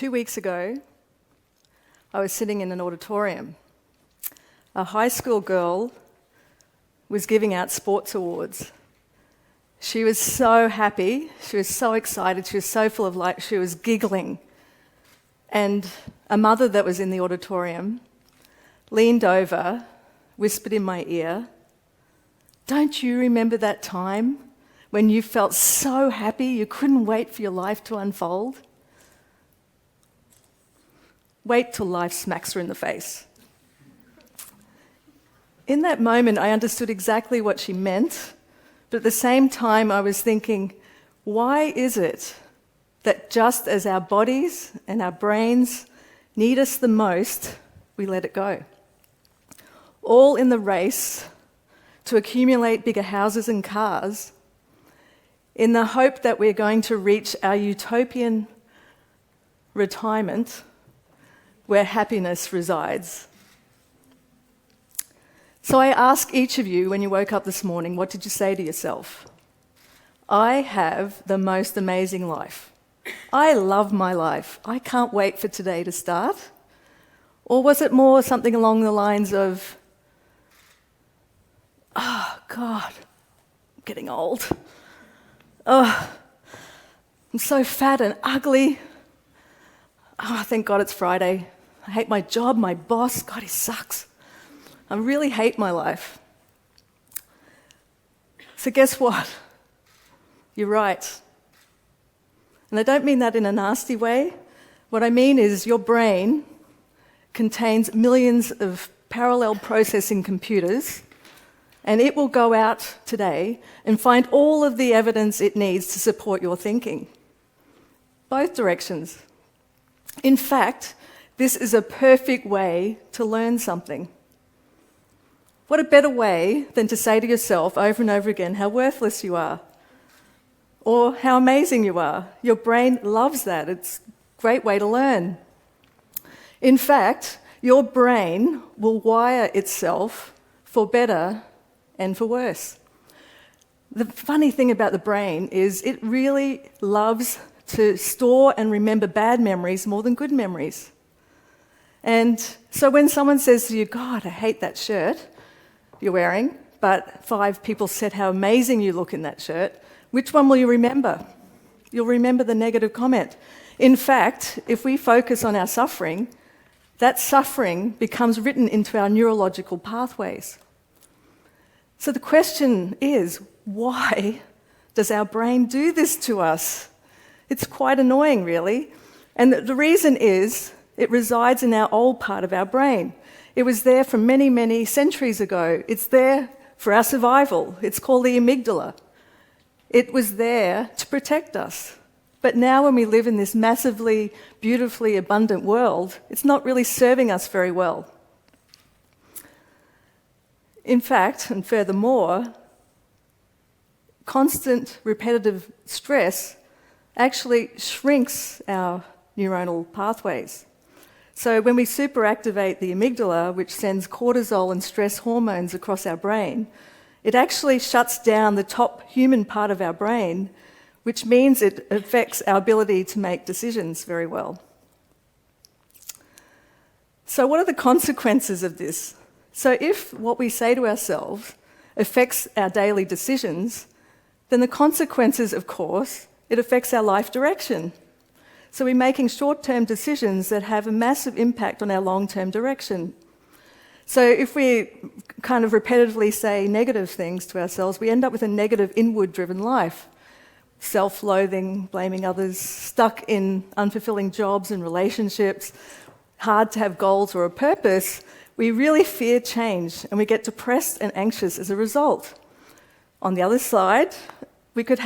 2 weeks ago, I was sitting in an auditorium. A high school girl was giving out sports awards. She was so happy, she was so excited, she was so full of life, she was giggling. And a mother that was in the auditorium leaned over, whispered in my ear, "Don't you remember that time when you felt so happy you couldn't wait for your life to unfold?" Wait till life smacks her in the face. In that moment, I understood exactly what she meant, but at the same time, I was thinking, why is it that just as our bodies and our brains need us the most, we let it go? All in the race to accumulate bigger houses and cars, in the hope that we're going to reach our utopian retirement where happiness resides. So I ask each of you, when you woke up this morning, what did you say to yourself? I have the most amazing life. I love my life. I can't wait for today to start. Or was it more something along the lines of, oh God, I'm getting old. Oh, I'm so fat and ugly. Oh, thank God it's Friday. I hate my job, my boss. God, he sucks. I really hate my life. So guess what? You're right. And I don't mean that in a nasty way. What I mean is your brain contains millions of parallel processing computers, and it will go out today and find all of the evidence it needs to support your thinking. Both directions. In fact, this is a perfect way to learn something. What a better way than to say to yourself over and over again how worthless you are, or how amazing you are. Your brain loves that. It's a great way to learn. In fact, your brain will wire itself for better and for worse. The funny thing about the brain is it really loves to store and remember bad memories more than good memories. And so when someone says to you, "God, I hate that shirt you're wearing," but 5 people said how amazing you look in that shirt, which one will you remember? You'll remember the negative comment. In fact, if we focus on our suffering, that suffering becomes written into our neurological pathways. So the question is, why does our brain do this to us? It's quite annoying, really. And the reason is, it resides in our old part of our brain. It was there from many, many centuries ago. It's there for our survival. It's called the amygdala. It was there to protect us. But now when we live in this massively, beautifully abundant world, it's not really serving us very well. In fact, and furthermore, constant repetitive stress actually shrinks our neuronal pathways. So when we superactivate the amygdala, which sends cortisol and stress hormones across our brain, it actually shuts down the top human part of our brain, which means it affects our ability to make decisions very well. So what are the consequences of this? So if what we say to ourselves affects our daily decisions, then the consequences, of course, it affects our life direction. So we're making short-term decisions that have a massive impact on our long-term direction. So if we kind of repetitively say negative things to ourselves, we end up with a negative inward-driven life. Self-loathing, blaming others, stuck in unfulfilling jobs and relationships, hard to have goals or a purpose. We really fear change, and we get depressed and anxious as a result. On the other side, we could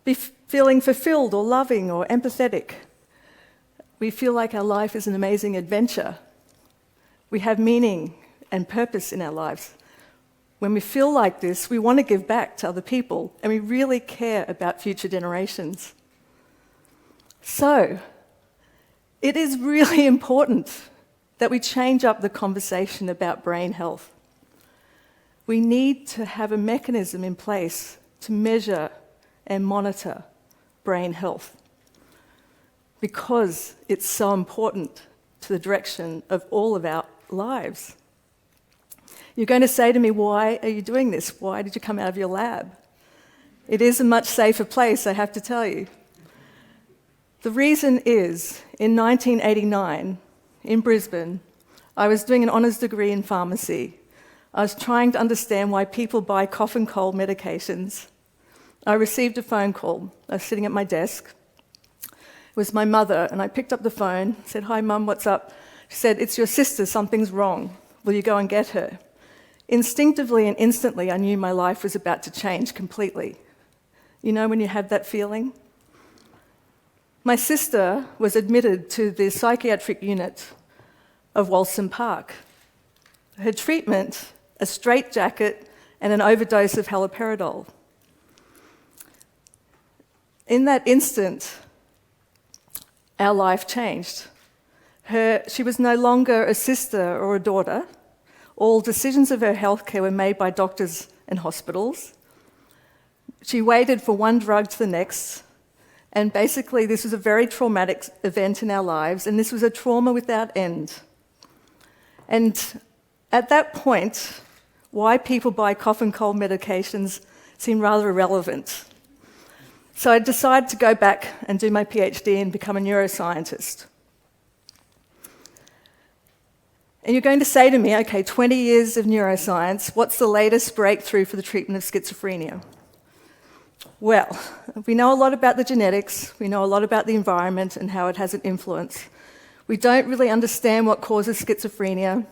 be feeling fulfilled or loving or empathetic. We feel like our life is an amazing adventure. We have meaning and purpose in our lives. When we feel like this, we want to give back to other people, and we really care about future generations. So, it is really important that we change up the conversation about brain health. We need to have a mechanism in place to measure and monitor brain health. because it's so important to the direction of all of our lives. You're going to say to me, why are you doing this? Why did you come out of your lab? It is a much safer place, I have to tell you. The reason is, in 1989, in Brisbane, I was doing an honours degree in pharmacy. I was trying to understand why people buy cough and cold medications. I received a phone call. I was sitting at my desk. It was my mother, and I picked up the phone, said, "Hi, Mum, what's up?" She said, "It's your sister, something's wrong. Will you go and get her?" Instinctively and instantly, I knew my life was about to change completely. You know when you have that feeling? My sister was admitted to the psychiatric unit of Walsam Park. Her treatment, a straitjacket and an overdose of haloperidol. In that instant, our life changed. She was no longer a sister or a daughter. All decisions of her healthcare were made by doctors and hospitals. She waited for one drug to the next, and basically this was a very traumatic event in our lives, and this was a trauma without end. And at that point, why people buy cough and cold medications seemed rather irrelevant. So I decided to go back and do my PhD and become a neuroscientist. And you're going to say to me, okay, 20 years of neuroscience, what's the latest breakthrough for the treatment of schizophrenia? Well, we know a lot about the genetics, we know a lot about the environment and how it has an influence. We don't really understand what causes schizophrenia.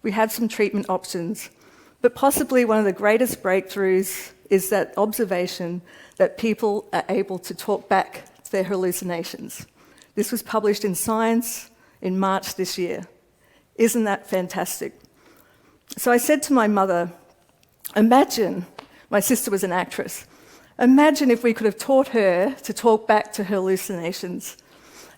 We have some treatment options. But possibly one of the greatest breakthroughs is that observation that people are able to talk back to their hallucinations. This was published in Science in March this year. Isn't that fantastic? So I said to my mother, imagine, my sister was an actress, imagine if we could have taught her to talk back to her hallucinations.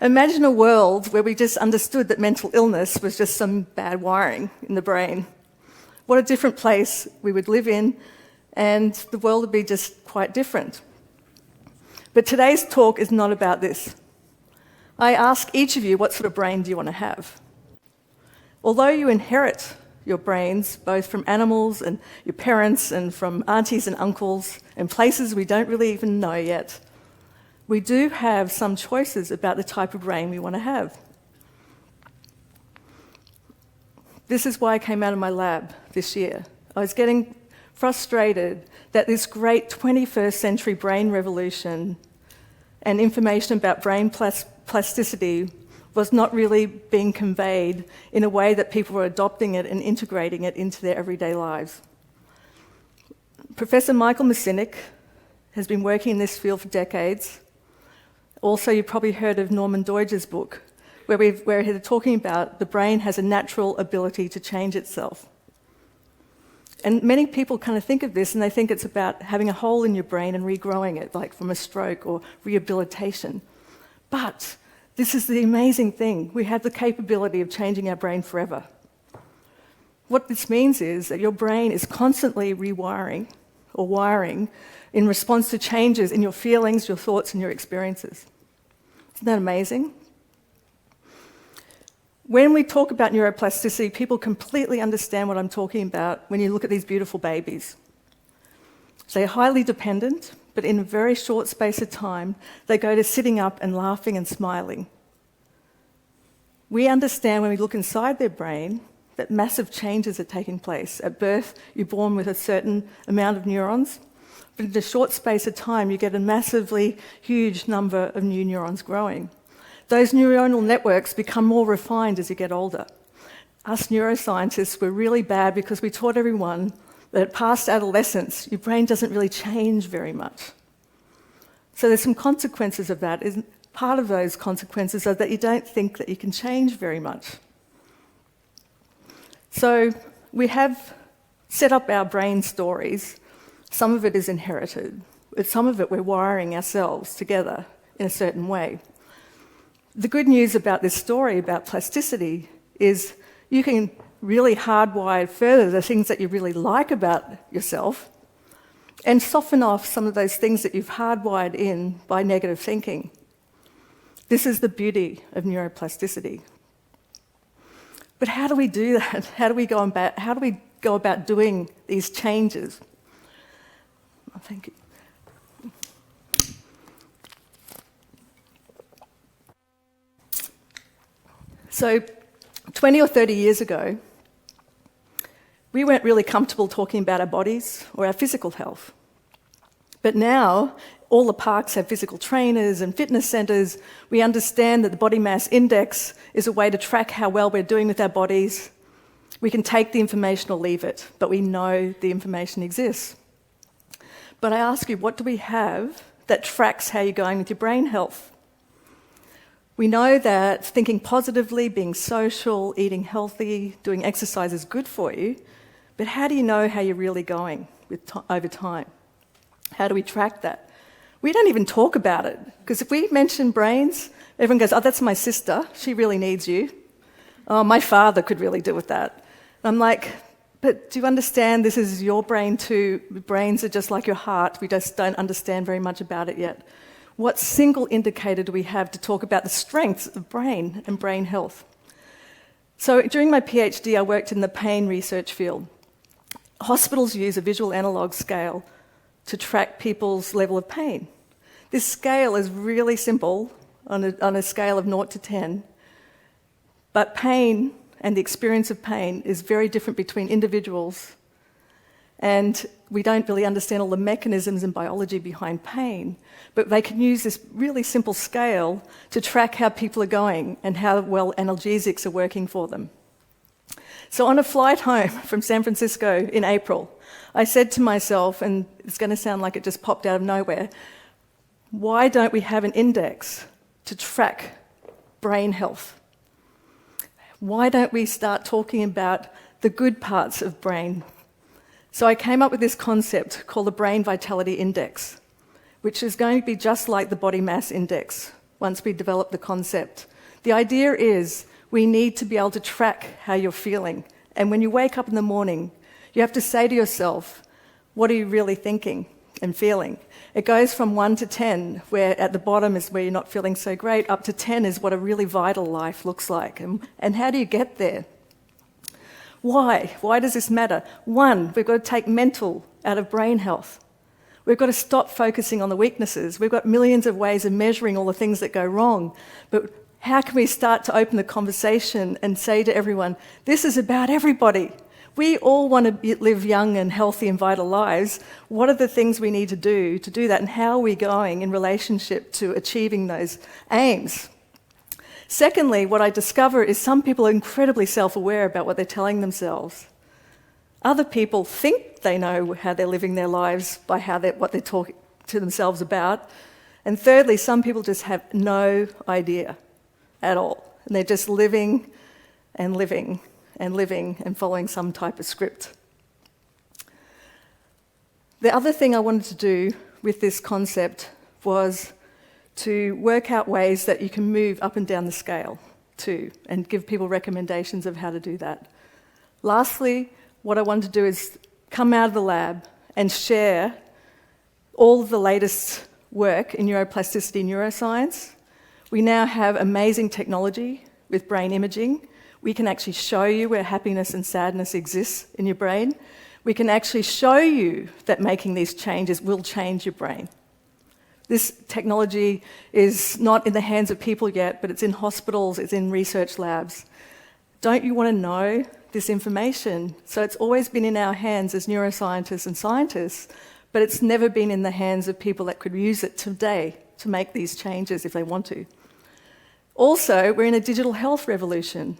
Imagine a world where we just understood that mental illness was just some bad wiring in the brain. What a different place we would live in, and the world would be just quite different. But today's talk is not about this. I ask each of you, what sort of brain do you want to have? Although you inherit your brains, both from animals and your parents and from aunties and uncles and places we don't really even know yet, we do have some choices about the type of brain we want to have. This is why I came out of my lab this year. I was getting frustrated that this great 21st century brain revolution and information about brain plasticity was not really being conveyed in a way that people were adopting it and integrating it into their everyday lives. Professor Michael Masinek has been working in this field for decades. Also, you've probably heard of Norman Doidge's book, where he's talking about the brain has a natural ability to change itself. And many people kind of think of this and they think it's about having a hole in your brain and regrowing it, like from a stroke or rehabilitation. But this is the amazing thing. We have the capability of changing our brain forever. What this means is that your brain is constantly rewiring or wiring in response to changes in your feelings, your thoughts, and your experiences. Isn't that amazing? When we talk about neuroplasticity, people completely understand what I'm talking about when you look at these beautiful babies. They're highly dependent, but in a very short space of time, they go to sitting up and laughing and smiling. We understand when we look inside their brain that massive changes are taking place. At birth, you're born with a certain amount of neurons, but in a short space of time, you get a massively huge number of new neurons growing. Those neuronal networks become more refined as you get older. Us neuroscientists were really bad because we taught everyone that past adolescence, your brain doesn't really change very much. So there's some consequences of that. Part of those consequences are that you don't think that you can change very much. So we have set up our brain stories. Some of it is inherited, but some of it we're wiring ourselves together in a certain way. The good news about this story about plasticity is you can really hardwire further the things that you really like about yourself and soften off some of those things that you've hardwired in by negative thinking. This is the beauty of neuroplasticity. But how do we do that? How do we go about doing these changes? Oh, thank you. So 20 or 30 years ago, we weren't really comfortable talking about our bodies or our physical health. But now, all the parks have physical trainers and fitness centres. We understand that the body mass index is a way to track how well we're doing with our bodies. We can take the information or leave it, but we know the information exists. But I ask you, what do we have that tracks how you're going with your brain health? We know that thinking positively, being social, eating healthy, doing exercise is good for you, but how do you know how you're really going over time? How do we track that? We don't even talk about it, because if we mention brains, everyone goes, oh, that's my sister, she really needs you. Oh, my father could really do with that. And I'm like, but do you understand this is your brain too? Brains are just like your heart, we just don't understand very much about it yet. What single indicator do we have to talk about the strengths of brain and brain health? So during my PhD, I worked in the pain research field. Hospitals use a visual analog scale to track people's level of pain. This scale is really simple on a scale of 0 to 10, but pain and the experience of pain is very different between individuals, and we don't really understand all the mechanisms and biology behind pain, but they can use this really simple scale to track how people are going and how well analgesics are working for them. So on a flight home from San Francisco in April, I said to myself, and it's going to sound like it just popped out of nowhere, why don't we have an index to track brain health? Why don't we start talking about the good parts of brain? So I came up with this concept called the Brain Vitality Index, which is going to be just like the body mass index once we develop the concept. The idea is we need to be able to track how you're feeling. And when you wake up in the morning, you have to say to yourself, what are you really thinking and feeling? It goes from 1 to 10, where at the bottom is where you're not feeling so great, up to 10 is what a really vital life looks like. And how do you get there? Why? Why does this matter? One, we've got to take mental out of brain health. We've got to stop focusing on the weaknesses. We've got millions of ways of measuring all the things that go wrong. But how can we start to open the conversation and say to everyone, this is about everybody. We all want to live young and healthy and vital lives. What are the things we need to do that, and how are we going in relationship to achieving those aims? Secondly, what I discover is some people are incredibly self-aware about what they're telling themselves. Other people think they know how they're living their lives by what they're talking to themselves about. And thirdly, some people just have no idea at all. And they're just living and living and living and following some type of script. The other thing I wanted to do with this concept was to work out ways that you can move up and down the scale too, and give people recommendations of how to do that. Lastly, what I wanted to do is come out of the lab and share all of the latest work in neuroplasticity neuroscience. We now have amazing technology with brain imaging. We can actually show you where happiness and sadness exists in your brain. We can actually show you that making these changes will change your brain. This technology is not in the hands of people yet, but it's in hospitals, it's in research labs. Don't you want to know this information? So it's always been in our hands as neuroscientists and scientists, but it's never been in the hands of people that could use it today to make these changes if they want to. Also, we're in a digital health revolution.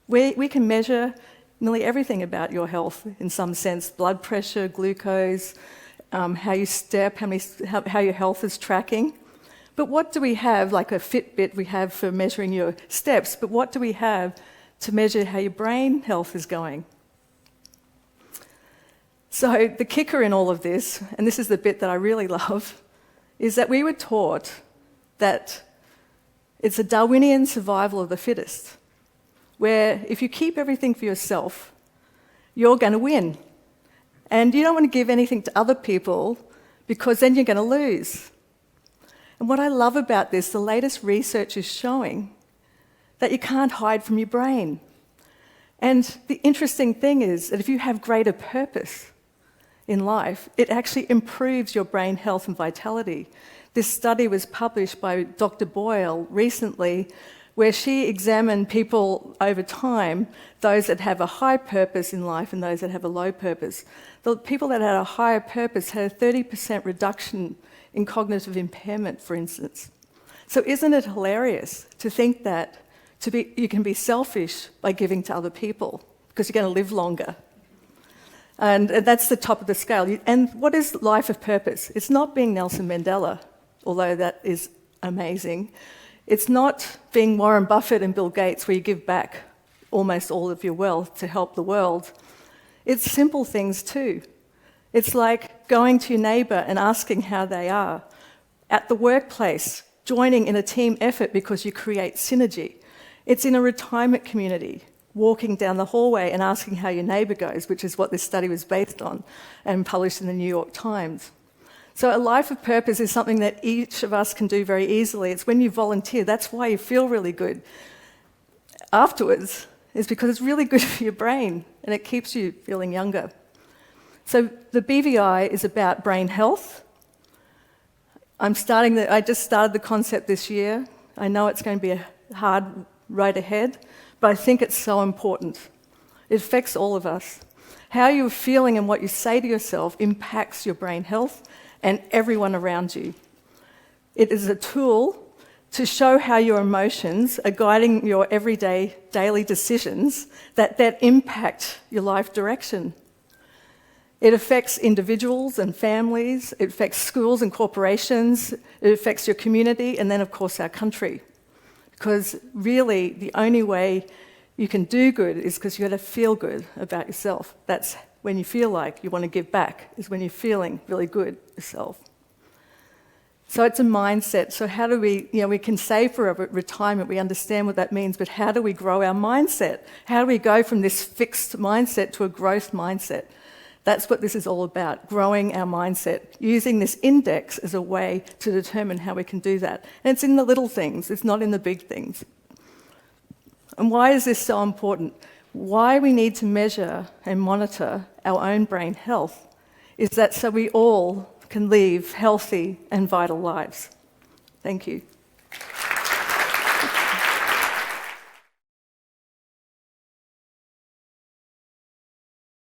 We can measure nearly everything about your health in some sense, blood pressure, glucose, how you step, how your health is tracking. But what do we have, like a Fitbit we have for measuring your steps, but what do we have to measure how your brain health is going? So the kicker in all of this, and this is the bit that I really love, is that we were taught that it's a Darwinian survival of the fittest, where if you keep everything for yourself, you're going to win. And you don't want to give anything to other people because then you're going to lose. And what I love about this, the latest research is showing that you can't hide from your brain. And the interesting thing is that if you have greater purpose in life, it actually improves your brain health and vitality. This study was published by Dr. Boyle recently, where she examined people over time, those that have a high purpose in life and those that have a low purpose. The people that had a higher purpose had a 30% reduction in cognitive impairment, for instance. So isn't it hilarious to think that you can be selfish by giving to other people because you're going to live longer? And that's the top of the scale. And what is life of purpose? It's not being Nelson Mandela, although that is amazing. It's not being Warren Buffett and Bill Gates, where you give back almost all of your wealth to help the world. It's simple things too. It's like going to your neighbour and asking how they are. At the workplace, joining in a team effort because you create synergy. It's in a retirement community, walking down the hallway and asking how your neighbour goes, which is what this study was based on and published in the New York Times. So a life of purpose is something that each of us can do very easily. It's when you volunteer. That's why you feel really good afterwards, is because it's really good for your brain and it keeps you feeling younger. So the BVI is about brain health. I just started the concept this year. I know it's going to be a hard road ahead, but I think it's so important. It affects all of us. How you're feeling and what you say to yourself impacts your brain health and everyone around you. It is a tool to show how your emotions are guiding your everyday, daily decisions that impact your life direction. It affects individuals and families, it affects schools and corporations, it affects your community, and then, of course, our country. Because really, the only way you can do good is because you've got to feel good about yourself. That's when you feel like you want to give back, is when you're feeling really good yourself. So it's a mindset. So how do we can save for retirement, we understand what that means, but how do we grow our mindset? How do we go from this fixed mindset to a growth mindset? That's what this is all about, growing our mindset, using this index as a way to determine how we can do that. And it's in the little things, it's not in the big things. And why is this so important? Why we need to measure and monitor our own brain health is that so we all can live healthy and vital lives. Thank you.